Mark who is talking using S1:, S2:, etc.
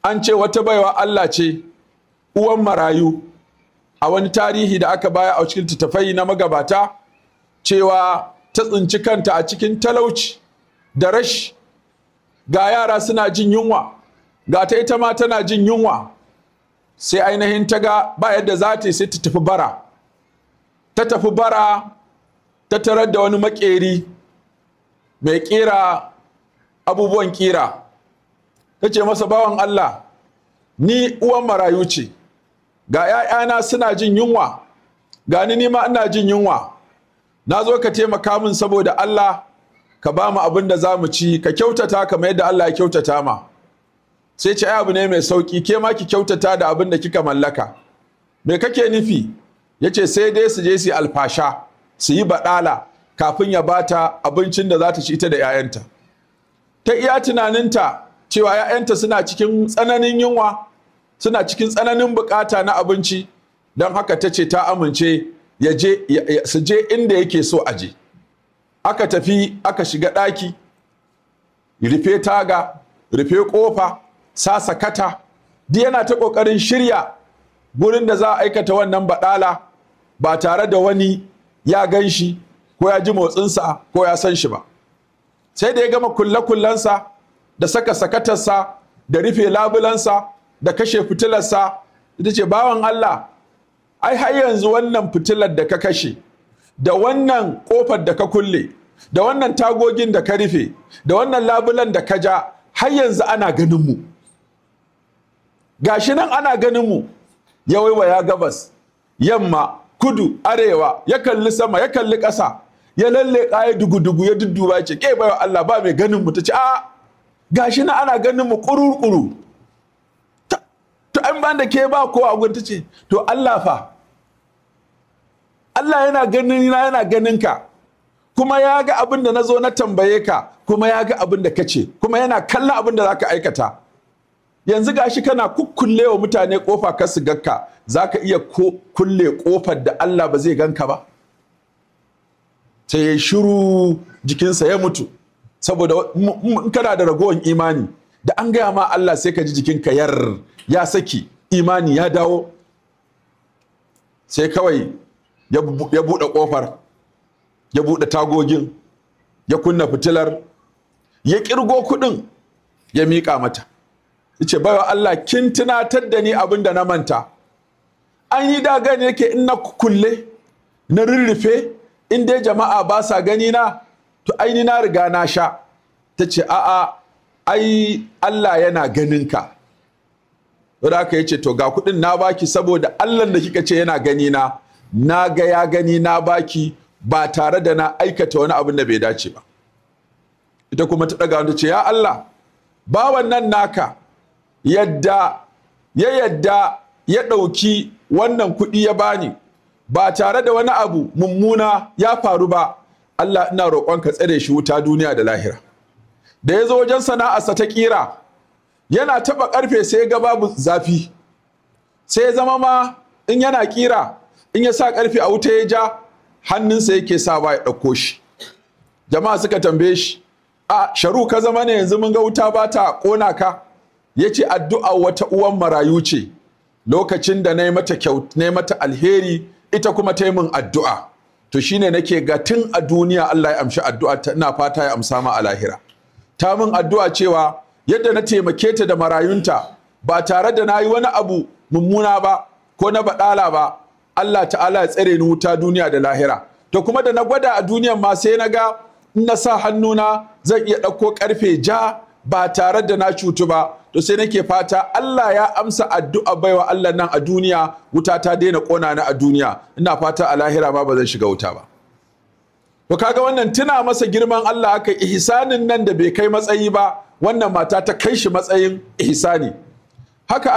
S1: an ce wata baiwa Allah ce uwan marayu a wani tarihi da aka baya a cikin littattafai na magabata cewa ta tsinci kanta a cikin talauci da rashi, ga yara suna jin yunwa, ga ta ita ma tana jin yunwa, sai ainihin ta ga ba yadda za ta yi sai ta tafi bara. Ta tafi bara ta tarar da wani makeri mai kera abubuwan kira. Ta ce masa, bawan Allah, ni uwan marayu ce, ga 'ya'yana suna jin yunwa, ga ni ma ina jin yunwa, na zo ka taimaka min saboda Allah, ka ba mu abin da za mu ci, ka kyautata kamar yadda Allah ya kyautata ma. Sai ce, ai abu ne mai sauki, ke ma ki kyautata da abin da kika mallaka. Me kake nufi? Ya ce sai dai su je su yi alfasha, su yi baɗala kafin ya bata abincin da za ta ci ita da 'ya'yanta. Ta iya tunaninta cewa 'ya'yanta suna cikin tsananin yunwa, suna cikin tsananin bukata na abinci, don haka ta ce ta amince su je inda yake so a je. Aka tafi aka shiga ɗaki, rufe taga, rufe ƙofa, sa sakata, duk yana ta ƙoƙarin shirya gurin da za a aikata wannan baɗala ba tare da wani ya gan shi ko ya ji motsinsa ko ya san shi ba. Sai da ya gama kulle-kullensa da saka sakatarsa da rufe labulansa da kashe fitilarsa, ita ce, bawan Allah, ai har yanzu wannan fitilar da ka kashe, da wannan ƙofar da ka kulle, da wannan tagogin da ka rufe, da wannan labulan da ka ja, har yanzu ana ganin mu. Gashi nan ana ganin mu. Ya waiwaya gabas, yamma, kudu, arewa, ya kalli sama, ya kalli ƙasa, ya lalle ya dugu-dugu, ya dudduba, ya ce, ke baiwa Allah, ba mai ganin mu. Ta ce, a gashi nan ana ganin mu ƙuru-ƙuru. To an ban da ke ba kowa a gun. Ta ce, to Allah fa, Allah yana ganin na, yana ganin ka, kuma ya ga abin da na zo na tambaye ka, kuma ya ga abin da ka ce, kuma yana kallon abin da za ka aikata. Yanzu gashi kana kukkulle wa mutane kofa kar su ganka, za ka iya kulle kofar da Allah ba zai ganka ba? Sai ya shiru, jikinsa ya mutu, saboda in kana da ragowar imani da an gaya ma Allah sai ka ji jikinka ya saki, imani ya dawo. Sai kawai ya buɗe ƙofar, ya buɗe tagogin, ya kunna fitilar, ya ƙirgo kuɗin, ya miƙa mata. Ya ce, baiwa Allah, kin tunatar da ni abin da na manta. An yi da gani yake in na kulle, na rurrufe, in dai jama'a ba sa gani na, to aini na riga na sha. Ta ce, a'a, ai Allah yana ganin ka. Wadda aka yi ce, to ga kuɗin na baki saboda Allah da kika ce yana gani na ga ya gani na baki ba tare da na aikata wani abin da bai dace ba. Ita kuma ta ɗaga wanda ce, ya Allah, bawan nan naka yadda ya ɗauki wannan kuɗi ya bani ba tare da wani abu mummuna ya faru ba, Allah ina roƙon ka tsare shi wuta duniya da lahira. Da ya zo wajen sana'arsa ta ƙira, yana taɓa ƙarfe sai ya ga babu zafi, sai ya zama ma in yana ƙira, in ya sa ƙarfe a wuta ya ja, hannunsa yake sa ba ya ɗauko shi. Jama'a suka tambaye shi, a sharu ka zama ne yanzu mun ga wuta ba ta ƙona ka? Ya ce, addu'a wata uwan marayu ce, lokacin da na yi mata alheri, ita kuma ta yi min addu'a. To shine nake ga tun a duniya Allah ya amshi addu'a ta, ina fata ya amsa ma a lahira. Ta min addu'a cewa yadda na taimake ta da marayunta ba tare da na yi wani abu mummuna ba ko na baɗala ba, Allah ta'ala ya tsare ni wuta duniya da lahira. To kuma da na gwada a duniyan ma sai na ga in na sa hannuna zan iya ɗauko ƙarfe ja ba tare da na cutu ba. To sai nake fata Allah ya amsa addu'a baiwa Allah nan a duniya, wuta ta daina ƙona ni a duniya, ina fata a lahira ma ba zan shiga wuta ba. To kaga wannan tuna masa girman Allah aka, ihsanin nan da bai kai matsayi ba, wannan mata ta kai shi matsayin ihsani. Haka